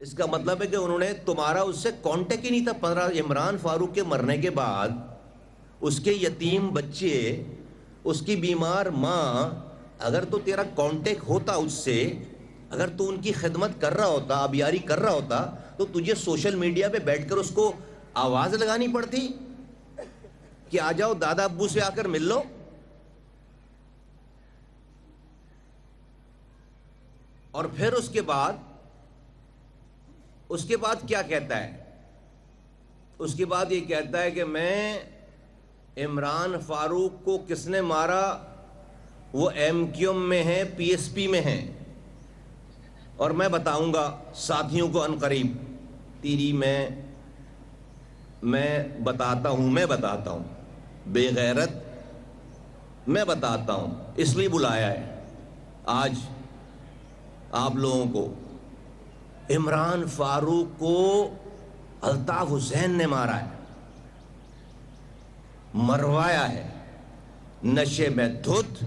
اس کا مطلب ہے کہ انہوں نے تمہارا اس سے کانٹیکٹ ہی نہیں تھا. عمران فاروق کے مرنے کے بعد اس کے یتیم بچے، اس کی بیمار ماں، اگر تو تیرا کانٹیکٹ ہوتا اس سے، اگر تو ان کی خدمت کر رہا ہوتا، آبیاری کر رہا ہوتا، تو تجھے سوشل میڈیا پہ بیٹھ کر اس کو آواز لگانی پڑتی کہ آ جاؤ دادا ابو سے آ کر مل لو. اور پھر اس کے بعد کیا کہتا ہے؟ اس کے بعد یہ کہتا ہے کہ میں عمران فاروق کو کس نے مارا؟ وہ ایم کیو ایم میں ہیں، پی ایس پی میں ہیں، اور میں بتاؤں گا ساتھیوں کو عنقریب. تیری میں بتاتا ہوں بے غیرت، میں بتاتا ہوں. اس لیے بلایا ہے آج آپ لوگوں کو. عمران فاروق کو الطاف حسین نے مارا ہے، مروایا ہے، نشے میں دھت.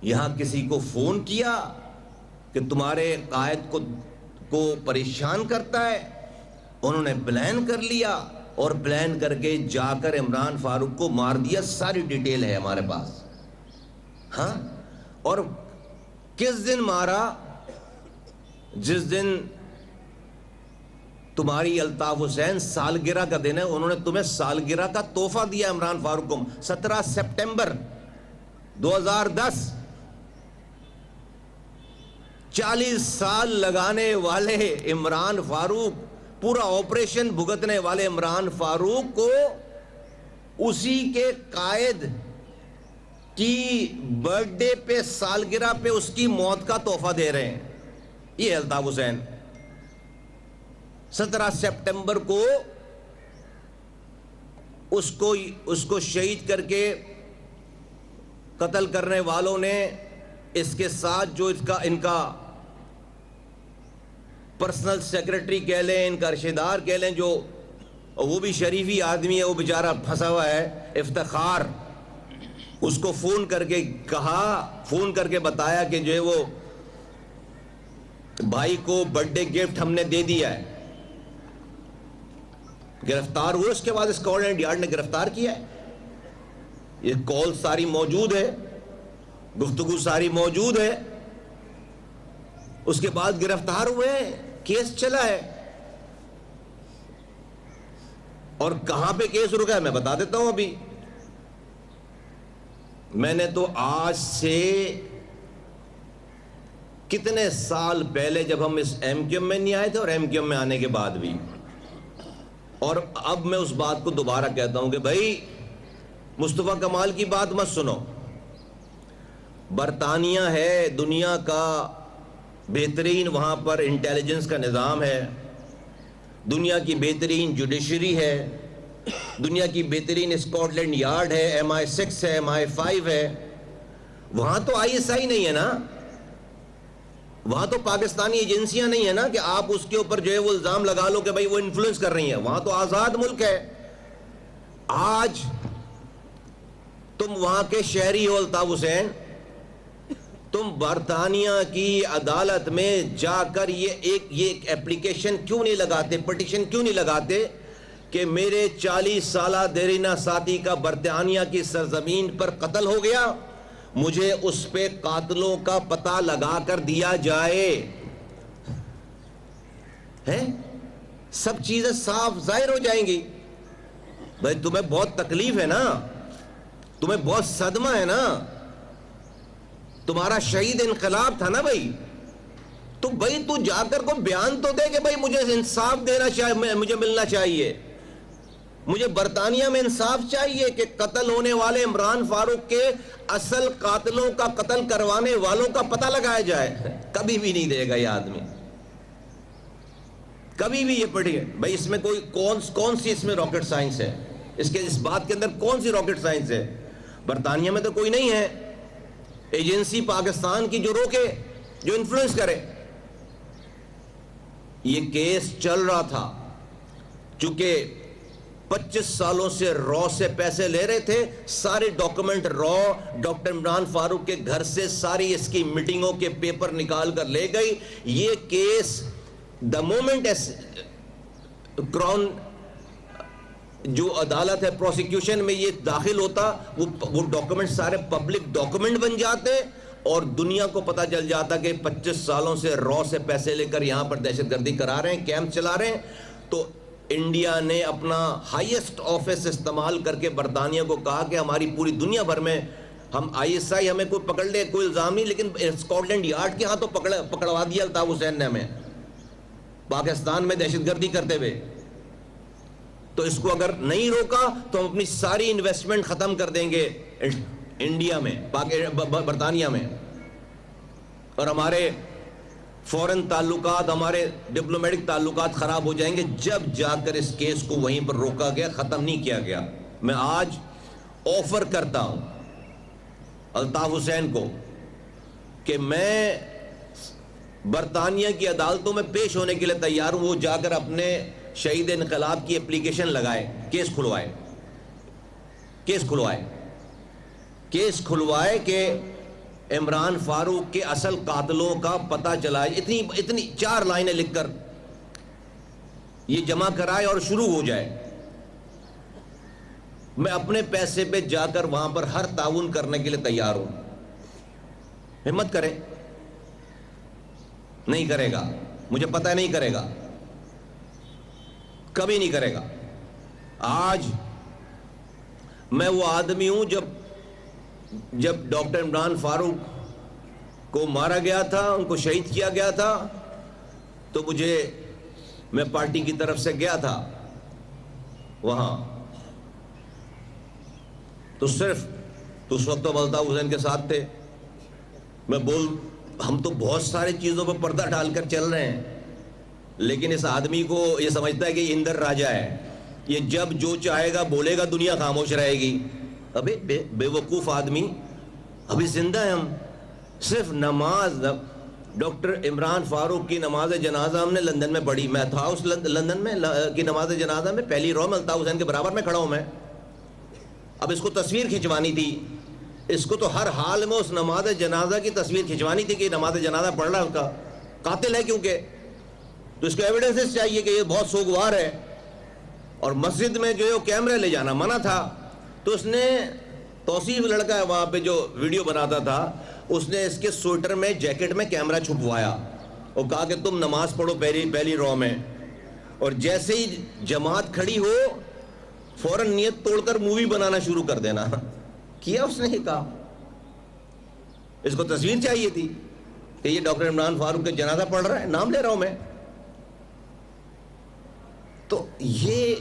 یہاں کسی کو فون کیا کہ تمہارے قائد کو پریشان کرتا ہے، انہوں نے پلان کر لیا اور پلان کر کے جا کر عمران فاروق کو مار دیا. ساری ڈیٹیل ہے ہمارے پاس. ہاں، اور کس دن مارا؟ جس دن تمہاری الطاف حسین سالگرہ کا دن ہے. انہوں نے تمہیں سالگرہ کا تحفہ دیا عمران فاروق کو. 17 سپٹمبر 2010. 40 سال لگانے والے عمران فاروق، پورا آپریشن بھگتنے والے عمران فاروق کو اسی کے قائد کی برتھ ڈے پہ، سالگرہ پہ اس کی موت کا تحفہ دے رہے ہیں. یہ الطاف حسین 17 سپٹمبر کو اس کو شہید کر کے قتل کرنے والوں نے اس کے ساتھ جو ان کا پرسنل سیکرٹری کہہ لیں، ان کا رشتہ دار کہہ لیں، جو وہ بھی شریفی آدمی ہے، وہ بیچارہ پھنسا ہوا ہے، افتخار، اس کو فون کر کے بتایا کہ جو ہے وہ بھائی کو برتھ ڈے گفٹ ہم نے دے دیا ہے. گرفتار ہوئے. اس کے بعد اسکاٹ یارڈ نے گرفتار کیا ہے. یہ کال ساری موجود ہے، گفتگو ساری موجود ہے. اس کے بعد گرفتار ہوئے، کیس چلا ہے. اور کہاں پہ کیس رکا ہے میں بتا دیتا ہوں. ابھی میں نے تو آج سے کتنے سال پہلے، جب ہم اس ایم کیو ایم میں نہیں آئے تھے اور ایم کیو ایم میں آنے کے بعد بھی، اور اب میں اس بات کو دوبارہ کہتا ہوں کہ بھائی مصطفیٰ کمال کی بات مت سنو. برطانیہ ہے دنیا کا بہترین، وہاں پر انٹیلیجنس کا نظام ہے، دنیا کی بہترین جوڈیشری ہے، دنیا کی بہترین اسکاٹ لینڈ یارڈ ہے، MI6 ہے، MI5 ہے. وہاں تو ISI نہیں ہے نا، وہاں تو پاکستانی ایجنسیاں نہیں ہیں نا کہ آپ اس کے اوپر جو ہے وہ الزام لگا لو کہ بھائی وہ انفلوئنس کر رہی ہیں. وہاں تو آزاد ملک ہے. آج تم وہاں کے شہری ہو الطاف حسین، تم برطانیہ کی عدالت میں جا کر یہ ایپلیکیشن کیوں نہیں لگاتے، پٹیشن کیوں نہیں لگاتے کہ میرے 40 سالہ دیرینہ ساتھی کا برطانیہ کی سرزمین پر قتل ہو گیا، مجھے اس پہ قاتلوں کا پتہ لگا کر دیا جائے. سب چیزیں صاف ظاہر ہو جائیں گی. بھائی تمہیں بہت تکلیف ہے نا، تمہیں بہت صدمہ ہے نا، تمہارا شہید انقلاب تھا نا بھائی. تو بھائی تو جا کر کو بیان تو دے کہ بھائی مجھے انصاف دینا چاہیے، مجھے ملنا چاہیے، مجھے برطانیہ میں انصاف چاہیے کہ قتل ہونے والے عمران فاروق کے اصل قاتلوں کا، قتل کروانے والوں کا پتہ لگایا جائے. کبھی بھی نہیں دے گا یہ آدمی، کبھی بھی. یہ پڑھیے بھائی، اس میں کوئی کون سی اس میں راکٹ سائنس ہے؟ اس بات کے اندر کون سی راکٹ سائنس ہے؟ برطانیہ میں تو کوئی نہیں ہے ایجنسی پاکستان کی جو روکے، جو انفلوئنس کرے. یہ کیس چل رہا تھا، چونکہ 25 سالوں سے رو سے پیسے لے رہے تھے. سارے ڈاکومنٹ رو ڈاکٹر عمران فاروق کے گھر سے ساری اس کی میٹنگوں کے پیپر نکال کر لے گئی. یہ کیس دا مومنٹ کراؤن جو عدالت ہے پروسیکیوشن میں یہ داخل ہوتا, وہ ڈاکومنٹ سارے پبلک ڈاکومنٹ بن جاتے اور دنیا کو پتا چل جاتا کہ 25 سالوں سے رو سے پیسے لے کر یہاں پر دہشت گردی کرا رہے ہیں, کیمپ چلا رہے ہیں. تو انڈیا نے اپنا ہائیسٹ آفس استعمال کر کے برطانیہ کو کہا کہ ہماری پوری دنیا بھر میں ہم ISI ہمیں کوئی پکڑ لے کوئی الزام نہیں, لیکن اسکاٹ لینڈ یارڈ کے ہاں تو پکڑوا دیا الطاف حسین نے ہمیں پاکستان میں دہشت گردی کرتے ہوئے. تو اس کو اگر نہیں روکا تو ہم اپنی ساری انویسٹمنٹ ختم کر دیں گے انڈیا میں, برطانیہ میں, اور ہمارے فورن تعلقات, ہمارے ڈپلومیٹک تعلقات خراب ہو جائیں گے. جب جا کر اس کیس کو وہیں پر روکا گیا, ختم نہیں کیا گیا. میں آج آفر کرتا ہوں الطاف حسین کو کہ میں برطانیہ کی عدالتوں میں پیش ہونے کے لیے تیار ہوں. وہ جا کر اپنے شہید انقلاب کی اپلیکیشن لگائے, کیس کھلوائے کہ عمران فاروق کے اصل قاتلوں کا پتہ چلائے. اتنی 4 لائنیں لکھ کر یہ جمع کرائے اور شروع ہو جائے. میں اپنے پیسے پہ جا کر وہاں پر ہر تعاون کرنے کے لیے تیار ہوں. ہمت کرے. نہیں کرے گا, مجھے پتہ ہے نہیں کرے گا, کبھی نہیں کرے گا. آج میں وہ آدمی ہوں جب ڈاکٹر عمران فاروق کو مارا گیا تھا, ان کو شہید کیا گیا تھا, تو میں پارٹی کی طرف سے گیا تھا وہاں. تو اس وقت تو الطاف حسین کے ساتھ تھے. ہم تو بہت ساری چیزوں پہ پردہ ڈال کر چل رہے ہیں, لیکن اس آدمی کو یہ سمجھتا ہے کہ یہ اندر راجا ہے, یہ جب جو چاہے گا بولے گا دنیا خاموش رہے گی. ابھی بے وقوف آدمی, ابھی زندہ ہیں ہم. صرف نماز ڈاکٹر عمران فاروق کی نماز جنازہ ہم نے لندن میں پڑھی. میں تھا اس لندن میں کی نماز جنازہ میں, پہلی رو میں الطاف حسین کے برابر میں کھڑا ہوں میں. اب اس کو تصویر کھنچوانی تھی, اس کو تو ہر حال میں اس نماز جنازہ کی تصویر کھنچوانی تھی کہ نماز جنازہ پڑھ رہا ہے, اس کا قاتل ہے کیونکہ, تو اس کو ایویڈنسز چاہیے کہ یہ بہت سوگوار ہے. اور مسجد میں جو ہے وہ کیمرے لے جانا منع تھا. تو اس نے توصیف لڑکا ہے وہاں پہ جو ویڈیو بناتا تھا, اس نے اس کے سویٹر میں جیکٹ میں کیمرہ چھپوایا اور کہا کہ تم نماز پڑھو پہلی رو میں, اور جیسے ہی جماعت کھڑی ہو فوراً نیت توڑ کر مووی بنانا شروع کر دینا. کیا اس نے ہی کہا. اس کو تصویر چاہیے تھی کہ یہ ڈاکٹر عمران فاروق کا جنازہ پڑھ رہا ہے, نام لے رہا ہوں میں. تو یہ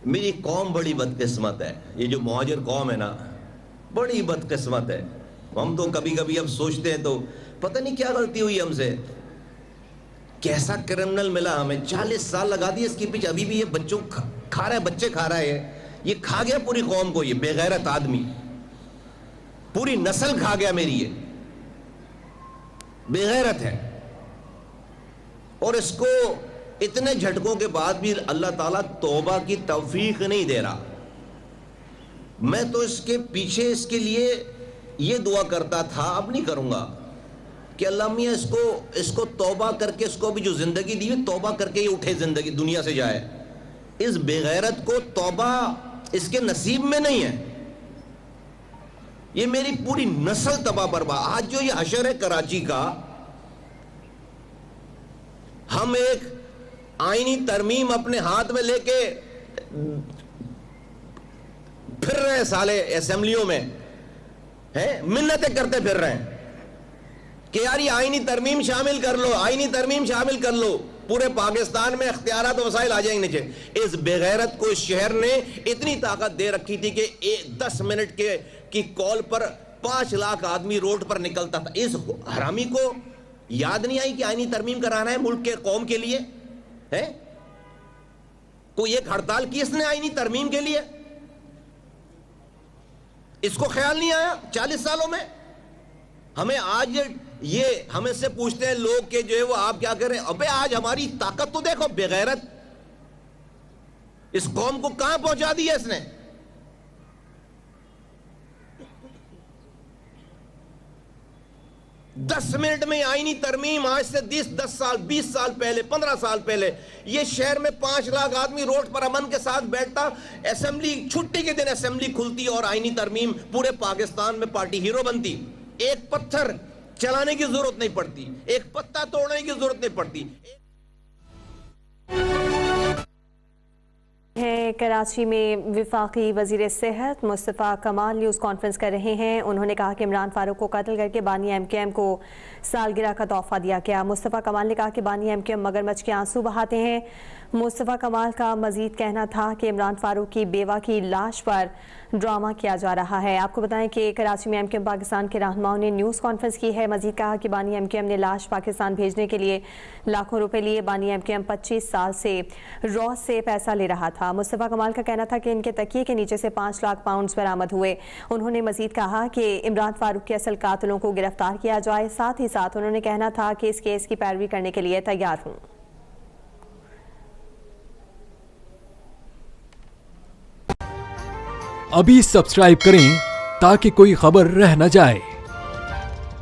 میری قوم بڑی بدقسمت ہے. یہ جو مہاجر قوم ہے نا, بڑی بدقسمت ہے. ہم تو کبھی کبھی اب سوچتے ہیں تو پتہ نہیں کیا غلطی ہوئی ہم سے, کیسا کرمنل ملا ہمیں. 40 سال لگا دیے اس کے پیچھے, ابھی بھی یہ بچوں کھا رہا ہے, بچے کھا رہا ہے. یہ کھا گیا پوری قوم کو, یہ بے غیرت آدمی پوری نسل کھا گیا میری. یہ بے غیرت ہے, اور اس کو اتنے جھٹکوں کے بعد بھی اللہ تعالیٰ توبہ کی توفیق نہیں دے رہا. میں تو اس کے پیچھے اس کے لیے یہ دعا کرتا تھا, اب نہیں کروں گا, کہ اللہ میاں اس کو توبہ کر کے, اس کو بھی جو زندگی دی ہے توبہ کر کے یہ اٹھے, زندگی دنیا سے جائے. اس بے غیرت کو توبہ اس کے نصیب میں نہیں ہے. یہ میری پوری نسل تباہ برباد. آج جو یہ حشر ہے کراچی کا, ہم ایک آئینی ترمیم اپنے ہاتھ میں لے کے پھر رہے ہیں سالے اسمبلیوں میں, منتیں کرتے پھر رہے ہیں کہ یار یہ آئینی ترمیم شامل کر لو, آئینی ترمیم شامل کر لو, پورے پاکستان میں اختیارات و وسائل آ جائیں گے نیچے. اس بے غیرت کو اس شہر نے اتنی طاقت دے رکھی تھی کہ 10 منٹ کی کال پر 5 لاکھ آدمی روڈ پر نکلتا تھا. اس حرامی کو یاد نہیں آئی کہ آئینی ترمیم کرانا ہے ملک کے قوم کے لیے. کوئی ایک ہڑتال کی اس نے آئینی ترمیم کے لیے, اس کو خیال نہیں آیا 40 سالوں میں. ہمیں آج یہ ہمیں سے پوچھتے ہیں لوگ کہ جو ہے وہ آپ کیا کریں. ابے آج ہماری طاقت تو دیکھو. بے غیرت اس قوم کو کہاں پہنچا دیا اس نے. 10 منٹ میں آئینی ترمیم آج سے 10 سال 20 سال پہلے 15 سال پہلے یہ شہر میں 5 لاکھ آدمی روڈ پر امن کے ساتھ بیٹھتا, اسمبلی چھٹی کے دن اسمبلی کھلتی اور آئینی ترمیم پورے پاکستان میں پارٹی ہیرو بنتی. ایک پتھر چلانے کی ضرورت نہیں پڑتی, ایک پتا توڑنے کی ضرورت نہیں پڑتی. کراچی میں وفاقی وزیر صحت مصطفیٰ کمال نیوز کانفرنس کر رہے ہیں. انہوں نے کہا کہ عمران فاروق کو قتل کر کے بانی ایم کیو ایم کو سالگرہ کا تحفہ دیا گیا. مصطفیٰ کمال نے کہا کہ بانی ایم کیو ایم مگرمچھ کے آنسو بہاتے ہیں. مصطفیٰ کمال کا مزید کہنا تھا کہ عمران فاروق کی بیوہ کی لاش پر ڈرامہ کیا جا رہا ہے. آپ کو بتائیں کہ کراچی میں ایم کیو ایم پاکستان کے رہنماؤں نے نیوز کانفرنس کی ہے. مزید کہا کہ بانی ایم کیو ایم نے لاش پاکستان بھیجنے کے لیے لاکھوں روپے لیے. بانی ایم کیو ایم 25 سال سے روز سے پیسہ لے رہا تھا. مصطفیٰ کمال کا کہنا تھا کہ ان کے تکیے کے نیچے سے 5 لاکھ پاؤنڈز برآمد ہوئے. انہوں نے مزید کہا کہ عمران فاروق کے اصل قاتلوں کو گرفتار کیا جائے. ساتھ ہی ساتھ انہوں نے کہنا تھا کہ اس کیس کی پیروی کرنے کے لیے تیار ہوں. ابھی سبسکرائب کریں تاکہ کوئی خبر رہ نہ جائے.